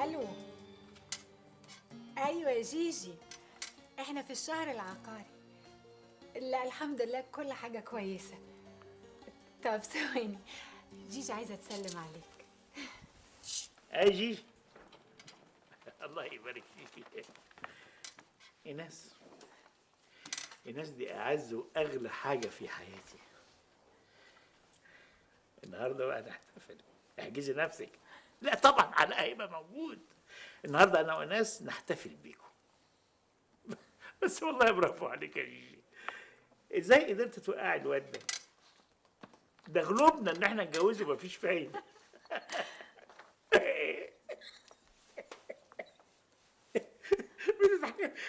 الو. ايوه يا جيجي، احنا في الشهر العقاري. لا الحمد لله كل حاجه كويسه. طب ثواني، جيجي عايزه تسلم عليك. اي جيجي. الله يبارك فيك. ايناس، ايناس دي اعز واغلى حاجه في حياتي. النهارده بقى نحتفل، احجزي نفسك. لا طبعا على هيبقى موجود. النهارده انا وناس نحتفل بيكم. بس والله برافو عليك يا جيجي، ازاي قدرت توقعي الواد ده؟ ده غلوبنا ان احنا نتجوزه مفيش فايده.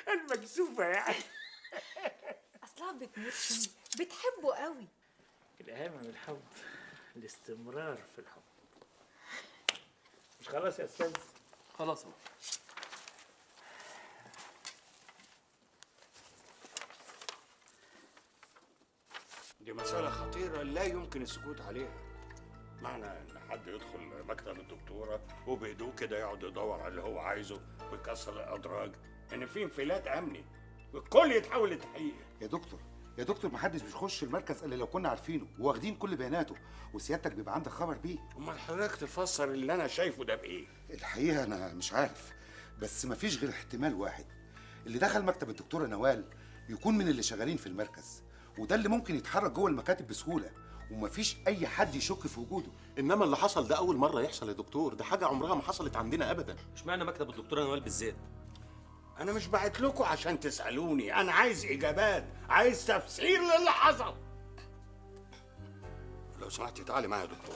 المكسوفه يعني. اصلها بتموت فيه، بتحبه قوي. الاهم من الحب الاستمرار في الحب. مش خلاص يا استاذ؟ خلاص اهو. دي مسألة خطيرة لا يمكن السكوت عليها. معنى إن حد يدخل مكتب الدكتورة وبهدوء كده يقعد يدور على اللي هو عايزه ويكسر الأدراج، إن في انفلات أمني والكل يتحول لتحقيق. يا دكتور محدش بيخش المركز الا لو كنا عارفينه وواخدين كل بياناته، وسيادتك بيبقى عندك خبر بيه. أمال حضرتك تفسر اللي أنا شايفه ده بإيه؟ الحقيقه انا مش عارف، بس مفيش غير احتمال واحد. اللي دخل مكتب الدكتوره نوال يكون من اللي شغالين في المركز، وده اللي ممكن يتحرك جوه المكاتب بسهوله، ومفيش اي حد يشك في وجوده. انما اللي حصل ده اول مره يحصل يا دكتور، ده حاجه عمرها ما حصلت عندنا ابدا. اشمعنى مكتب الدكتوره نوال بالذات؟ أنا مش بعت لكم عشان تسألوني، أنا عايز إجابات، عايز تفسير للي حصل. لو سمحتي تعالي معايا يا دكتور.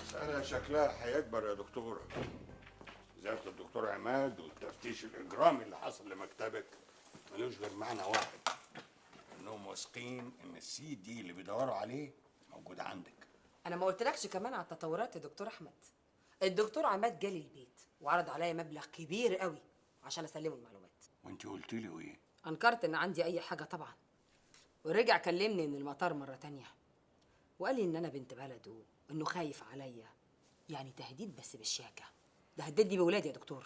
مسألة شكلها هيكبر يا دكتورة. زيارة الدكتور عماد والتفتيش الإجرامي اللي حصل لمكتبك ملوش غير معنى واحد، إنهم واثقين إن السي دي اللي بيدوروا عليه موجود عندك. انا ما قلتلكش كمان على التطورات يا دكتور احمد. الدكتور عماد جالي البيت وعرض عليا مبلغ كبير قوي عشان اسلمه المعلومات. وانت قلت له ايه؟ انكرت ان عندي اي حاجه طبعا، ورجع كلمني من المطار مره تانية وقال لي ان انا بنت بلده وانه خايف عليا، يعني تهديد بس بالشياكه. ده هددني بولادي يا دكتور.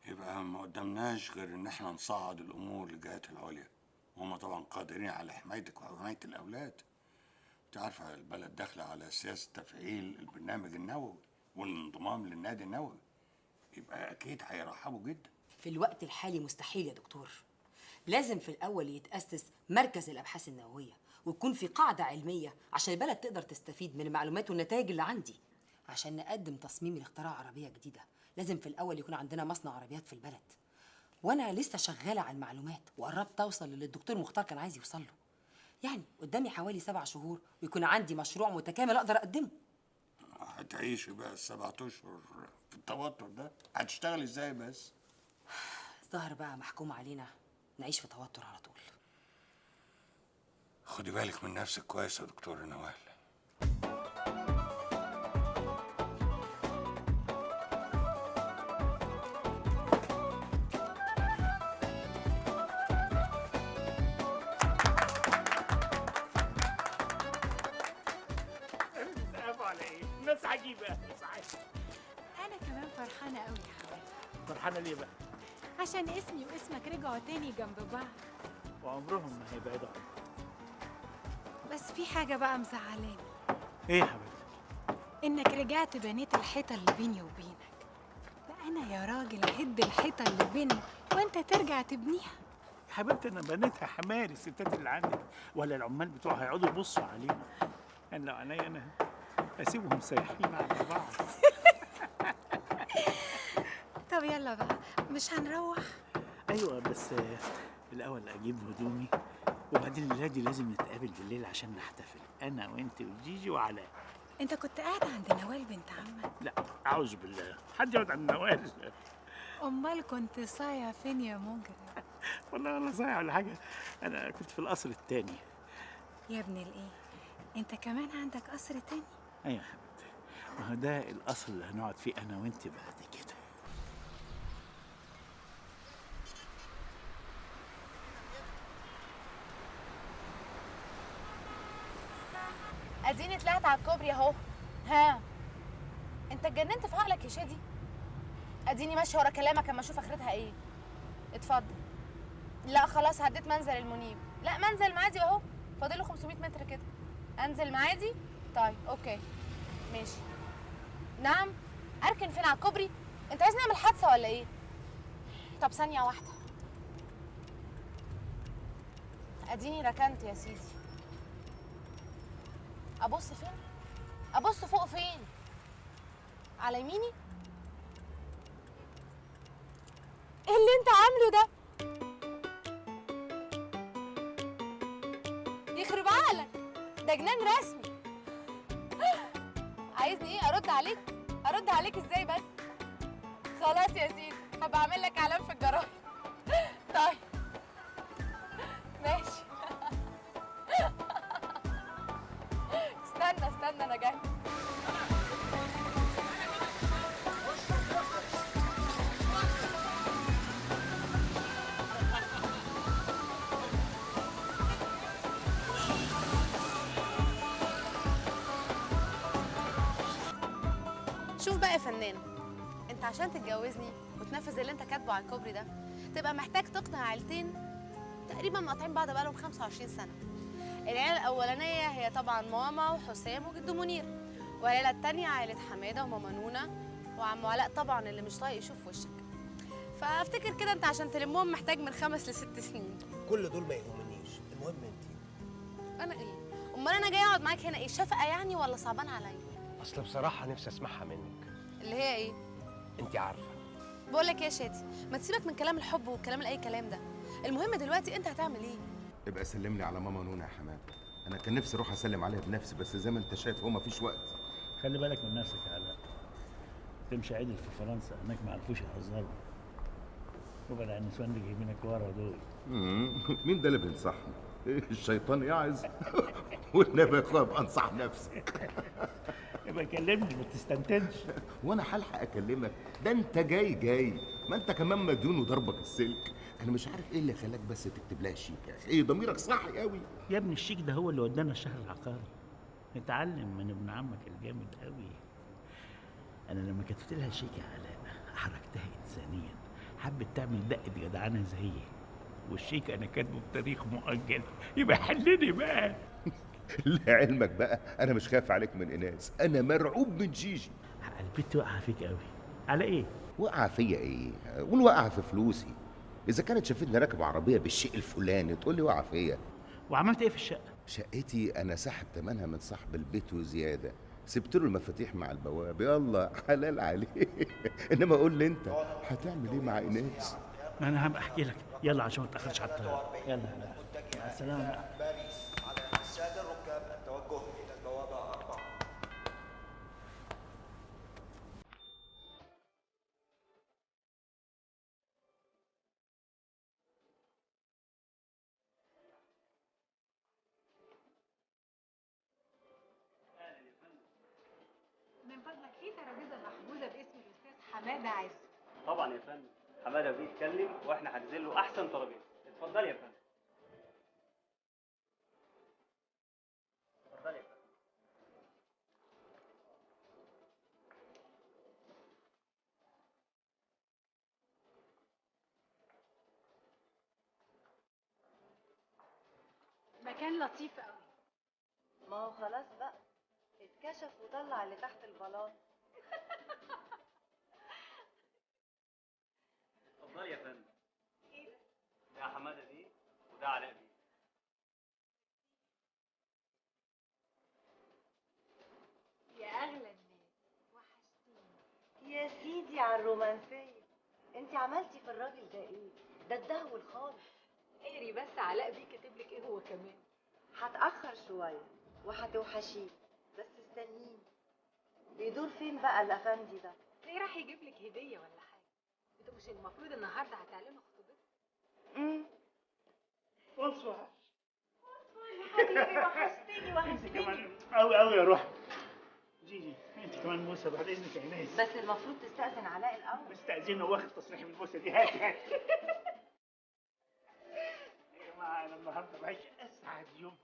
يبقى ما قدامناش غير ان احنا نصعد الامور للجهات العليا، وهم طبعا قادرين على حمايتك وحمايه الاولاد. انت عارفه البلد داخله على سياسه تفعيل البرنامج النووي والانضمام للنادي النووي، يبقى اكيد هيرحبوا جدا. في الوقت الحالي مستحيل يا دكتور. لازم في الاول يتاسس مركز الابحاث النوويه ويكون في قاعده علميه عشان البلد تقدر تستفيد من المعلومات والنتائج اللي عندي. عشان نقدم تصميم لاختراع عربيه جديده لازم في الاول يكون عندنا مصنع عربيات في البلد. وانا لسه شغاله على المعلومات وقربت اوصل للي الدكتور مختار كان عايز يوصل له. يعني قدامي حوالي 7 شهور ويكون عندي مشروع متكامل اقدر اقدمه. هتعيشي بقى ال7 اشهر في التوتر ده؟ هتشتغل ازاي بس؟ الظاهر بقى محكوم علينا نعيش في توتر على طول. خدي بالك من نفسك كويس يا دكتور نوال. على ايه؟ ناس عجيبه. انا كمان فرحانه قوي يا حبيبي. فرحانه ليه بقى؟ عشان اسمي واسمك رجعوا تاني جنب بعض. وعمرهم ما هيبعدوا عنك. بس في حاجه بقى مزعلاني. ايه يا حبيبتي؟ انك رجعت بنيت الحيطه اللي بيني وبينك. بقى انا يا راجل اهد الحيطه اللي بيننا وانت ترجع تبنيها. يا حبيبتي انا بنيتها حماري الستات اللي عندك ولا العمال بتوعها هيقعدوا يبصوا علينا. يعني لو عليا انا اسيبهم سايحين على بعض. طب يلا بقى مش هنروح؟ ايوه بس الاول اجيب هدومي، وبعدين الليله دي لازم نتقابل بالليل عشان نحتفل انا وانت وجيجي وعلاء. انت كنت قاعد عند نوال بنت عمك؟ لا اعوذ بالله، حد يقعد عند نوال؟ امال كنت صايع فين يا مجرم؟ والله ولا صايع ولا حاجه، انا كنت في القصر التاني. يا ابن الايه، انت كمان عندك قصر تاني؟ ايوه يا حبيبتي، ما هو ده القصر اللي هنقعد فيه انا وانت بعد كده. اديني طلعت على الكوبري اهو. ها انت اتجننت في عقلك يا شادي؟ اديني ماشيه ورا كلامك اما اشوف اخرتها ايه. اتفضل. لا خلاص عديت منزل المنيب. لا منزل معادي اهو، فاضله 500 متر كده. انزل معادي؟ طيب اوكي ماشي. نعم. اركن فين، على الكوبري؟ انت عايز نعمل حادثه ولا ايه؟ طب ثانيه واحده. اديني ركنت يا سيدي. ابص فين؟ ابص فوق فين؟ على يميني؟ ايه اللي انت عامله ده؟ يخرب عقلك، ده جنان رسمي. عايزني ايه، ارد عليك؟ ارد عليك ازاي بس؟ خلاص يا سيدي هبقى اعمل لك اعلان في الجرايد. طيب ماشي. استنى انا جاي. شوف بقى يا فنان، انت عشان تتجوزني وتنفذ اللي انت كاتبه على الكوبري ده تبقى محتاج تقنع عيلتين تقريبا مقاطعين بعض بقالهم 25 سنه. العيله الاولانيه هي طبعا ماما وحسام وجدو منير، والعيله التانيه عيله حماده وماما نونا وعم علاء طبعا اللي مش طايق يشوف وشك. فافتكر كده انت عشان تلمهم محتاج من 5 ل6 سنين. كل دول ما يهمنيش، المهم انت. انا ايه؟ امال انا جاي اقعد معاك هنا ايه، شفقه يعني ولا صعبان عليا؟ اصل بصراحه نفسي اسمعها منك. اللي هي ايه؟ انت عارفه. بقول لك ايه يا شادي، ما تسيبك من كلام الحب والكلام لاي كلام ده. المهم دلوقتي انت هتعمل ايه؟ ابقى سلم لي على ماما نونا يا حماد. انا كان نفسي اروح اسلم عليها بنفسي، بس زي ما انت شايف هو مفيش وقت. خلي بالك من نفسك يا علاء. تمشي عدل في فرنسا، هناك ما عرفوش يهزروا. وابعد عن النسوان اللي جايبينك ورا دول. مين ده اللي بينصحني؟ الشيطان يعظ. والنبي يا اخويا ابقى انصح نفسك. يبقى كلمني ما تستنتنش. وانا هلحق اكلمك؟ ده انت جاي ما انت كمان مديون وضربك السلك. انا مش عارف ايه اللي خلاك بس تكتب لها شيك يا اخي. ايه ضميرك صاحي قوي. يا ابني الشيك ده هو اللي ودانا الشهر العقاري. اتعلم من ابن عمك الجامد قوي. انا لما كتبت لها الشيك يا علاء حركتها انسانيا، حبت تعمل دقه جدعانه زيي، والشيك انا كاتبه بتاريخ مؤجل. يبقى حلني بقى. لعلمك بقى انا مش خايف عليك من ايناس، انا مرعوب من جيجي. البت واقعه فيك قوي. على ايه؟ وقع فيا ايه؟ قول وقع في فلوسي. اذا كانت شافتني راكب عربيه بالشيء الفلاني تقول لي وقع فيا. وعملت ايه في الشقه؟ شقتي انا ساحب ثمنها من صاحب البيت وزياده، سبت له المفاتيح مع البواب. يلا حلال عليه. انما قول لي انت هتعمل ايه مع ايناس؟ ما انا هبقى احكي لك. يلا عشان ما تاخرش على الطياره. يلا مع السلامه. باريس على السادة الركاب التوجه إلى البوابة 4. من فضلك في ترابيزه محجوزه باسم الاستاذ حماده عز. طبعا يا فندم، حماده بيتكلم واحنا حاجزين له احسن ترابيزه. اتفضلي يا فندم. اتفضلي يا فندم. مكان لطيف قوي. ما هو خلاص بقى اتكشف وطلع اللي تحت البلاط. اتفضلي يا فندم. ايه ده؟ حماده دي وده علاء دي. يا اغلى الناس وحشتيني. يا سيدي على الرومانسية، انت عملتي في الراجل ده ايه؟ ده اتدهول خالص. اقري بس علاء بيه كاتب لك ايه هو كمان. هتأخر شوية وهتوحشيه، بس استنيني. بيدور فين بقى الافندي ده؟ ليه راح يجيب لك هديه ولا حاجه؟ انتوا مش المفروض النهارده هتعلنوا خطوبتكم؟ بونسوار. يا حبيبي وحشتني كمان قوي يا روح. جيجي انت كمان موسى بعد اذنك يا ايناس. بس المفروض تستأذن علاء الأول. مستأذنه واخد تصريح من الموسى دي. هات يا جماعه انا النهارده بعيش اسعد يوم.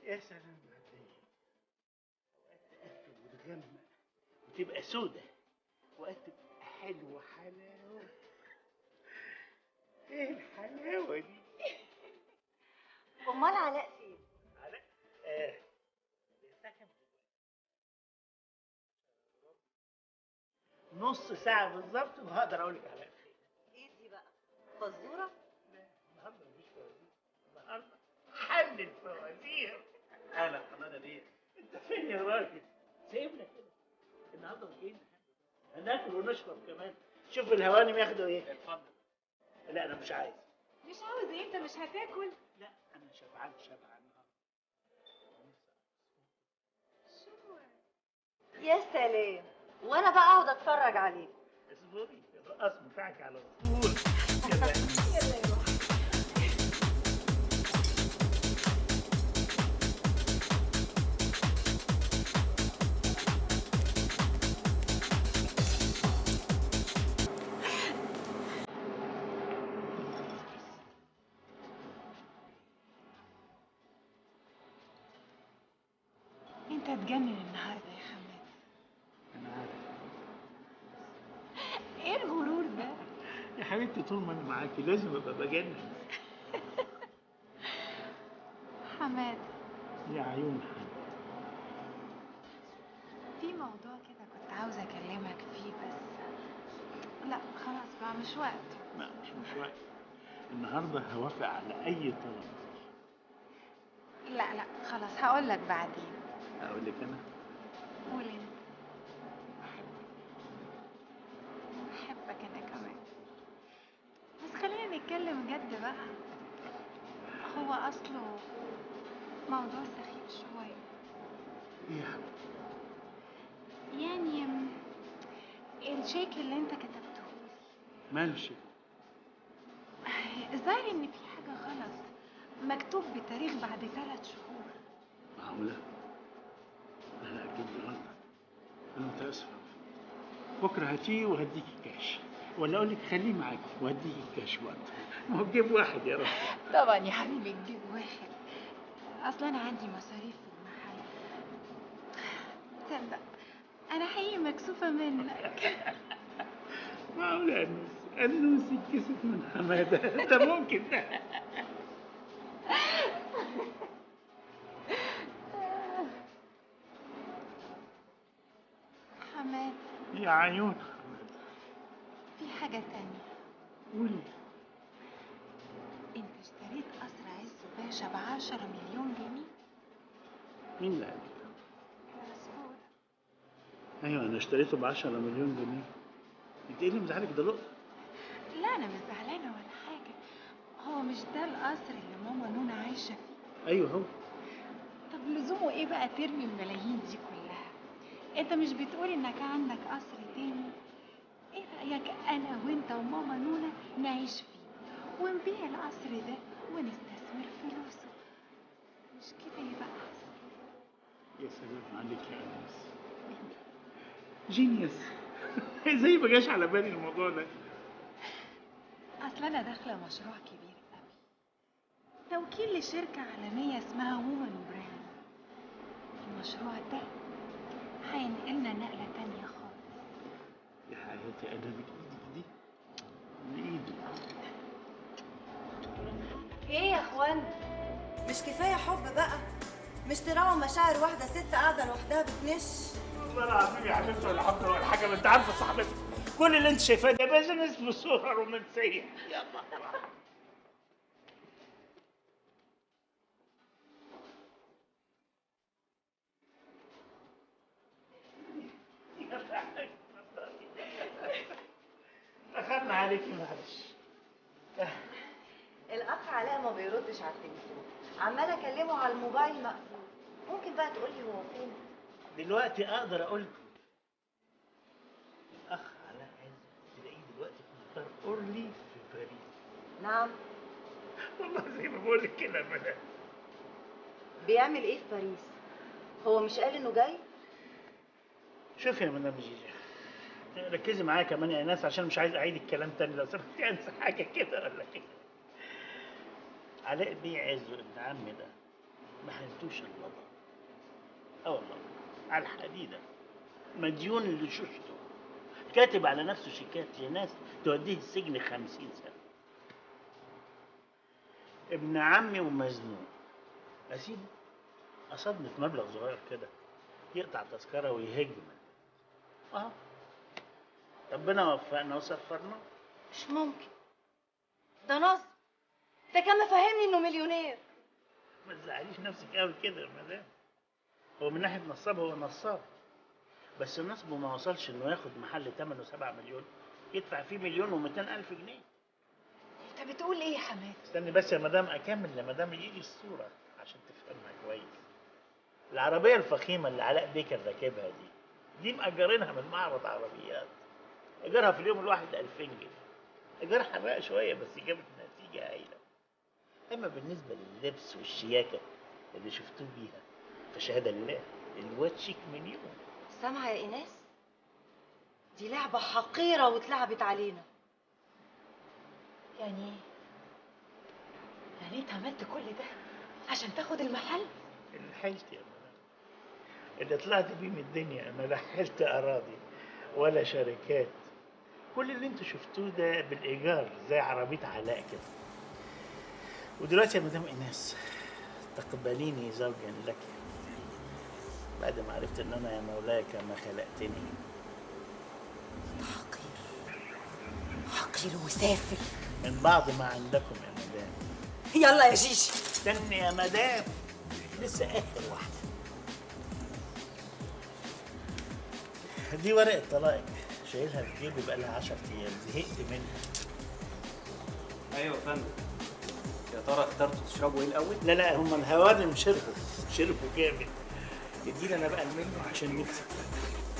يا سلام عليك. غامقه وتبقى سودة وقت تبقى حلوه حلاوه. ايه الحلاوه دي؟ امال علاء فين؟ علاء ساكن نص ساعه بالظبط وهقدر اقول لك علاء فين. ايه دي بقى؟ فزوره؟ النهارده مفيش فوازير، النهارده حل الفوازير. اهلا حماده بيه. انت فين يا راجل؟ سيبنا كده، النهارده مش جايين هناكل ونشرب كمان. شوف الهوانم ياخدوا ايه. اتفضل. لا انا مش عايز. مش عاوز ايه؟ انت مش هتاكل؟ لا انا شبعان شبعان. يا سلام، وانا بقى اقعد اتفرج عليك. اصبري الرقاص بتاعك على طول. يلا يلا يا روحي. انت تجنن النهارده يا حماد. انا عارف ايه الغرور ده؟ يا حبيبتي، طول ما انا معاكي لازم ابقى بجنن. حماد، يا عيون حبيبتي. في موضوع كده كنت عاوزه اكلمك فيه بس لا خلاص بقى مش وقت. لا مش وقت. النهارده هوافق على اي طلب. لا خلاص هقول لك بعدين. اقول لك انا قول انت. بحبك انا كمان. بس خلينا نتكلم جد بقى. هو اصله موضوع سخيف شويه. ايه يا حبيبتي؟ يعني الشيك اللي انت كتبته ماله الشيء؟ الظاهر ان في حاجه غلط. مكتوب بتاريخ بعد 3 شهور. معقوله؟ لا اكيد غلط. انا متاسف. بكره هاتيه وهديكي الكاش، ولا اقول لك خليه معاكي وهديكي الكاش برضه. ما هو تجيب واحد يا رب. طبعا يا حبيبي تجيب واحد. اصلا انا عندي مصاريف في المحل. تصدق انا حقيقي مكسوفه منك. معقوله يا انوسي اتكسف من حماده؟ ده ممكن ده؟ حماد، يا عيون حماده. في حاجه تانية. قولي. انت اشتريت قصر عز باشا ب10 مليون جنيه. مين اللي قال كده؟ مظبوط. ايوه انا اشتريته ب10 مليون جنيه. انت ايه اللي مزعلك ده لقطه؟ لا انا مش زعلانه ولا حاجه. هو مش ده القصر اللي ماما نونا عايشه فيه؟ ايوه هو. طب لزومه ايه بقى ترمي الملايين دي كلها؟ انت مش بتقول انك عندك قصر تاني؟ ايه رايك انا وانت وماما نونا نعيش فيه ونبيع القصر ده ونستثمر فلوسه؟ مش كده يبقى احسن؟ يا سلام عليك يا انس، جينيوس. ازاي ما جاش على بالي الموضوع ده؟ اصل انا داخله مشروع كبير قوي، توكيل لشركه عالميه اسمها وومن براند. المشروع ده هينقلنا نقله تانية خالص. يا حياتي انا من ايدك دي، من ايدك. ايه يا اخوان؟ مش كفايه حب بقى؟ مش تراعوا مشاعر واحده ست قاعده لوحدها بتنش؟ والله العظيم يا حبيبتي ولا حب ولا حاجه، ما انت عارفه صاحبتك كل اللي انت شايفاه ده بيزنس بصوره رومانسيه. يلا اخدنا عليكي معلش. الاخ علاء ما بيردش على التليفون، عماله اكلمه على الموبايل مقفول. ممكن بقى تقولي هو فين؟ دلوقتي اقدر اقول لكم الاخ علاء عز تلاقيه دلوقتي في مطار اورلي في باريس. نعم. والله زي ما بقول لك كده يا مدام. بيعمل ايه في باريس؟ هو مش قال انه جاي؟ شوفي يا مدام جيجي، ركزي معايا كمان يا ناس عشان مش عايز اعيد الكلام تاني. لو سمحتي انسى حاجه كده ولا كده. علاء بيه عزه ابن عمي ده ما حلتوش اللبن. اه والله على الحديده. مديون لشوشته، كاتب على نفسه شيكات لناس توديه السجن 50 سنة. ابن عمي ومزنوق، أسيبه؟ قصدني في مبلغ صغير كده يقطع تذكرة ويهجم. ربنا وفقنا وسفرنا. مش ممكن، ده نصب، ده كان مفهمني انه مليونير. ما تزعليش نفسك قوي كده يا مدام، هو من ناحية نصاب هو نصاب، بس نصبه ما وصلش انه ياخد محل ثمنه 7 مليون يدفع فيه 1,200,000 جنيه. انت بتقول ايه يا حماد؟ استني بس يا مدام اكمل لمدام يجي الصورة عشان تفهمها كويس. العربية الفخيمة اللي علاء بيكر راكبها دي مأجرينها من معرض عربيات، ايجارها في اليوم الواحد 2000 جنيه. ايجار حرق شوية بس جابت نتيجة هايلة. اما بالنسبة لللبس والشياكة اللي شفتوه بيها فشهادة لله الواد شيك من يوم. سامعة يا ايناس؟ دي لعبة حقيرة واتلعبت علينا. يعني ايه؟ يعني انت عملت كل ده عشان تاخد المحل؟ اللي حلت يا مدام، اللي طلعت بيه من الدنيا، ما لا حلت اراضي ولا شركات. كل اللي انتوا شفتوه ده بالايجار زي عربية علاء كده. ودلوقتي يا مدام ايناس تقبليني زوجا لك بعد ما عرفت ان انا يا مولاي كما خلقتني. حقير وسافل. من بعض ما عندكم يا مدام. يلا يا جيجي. استني يا مدام، لسه اخر واحدة. دي ورقة طلاقك، شايلها في جيبي بقالها 10 ايام، زهقت منها. ايوه يا فندم. يا ترى اخترتوا تشربوا ايه الاول؟ لا هم الهوادم شربوا جامد. اديني انا بقى المنيو عشان نفسي.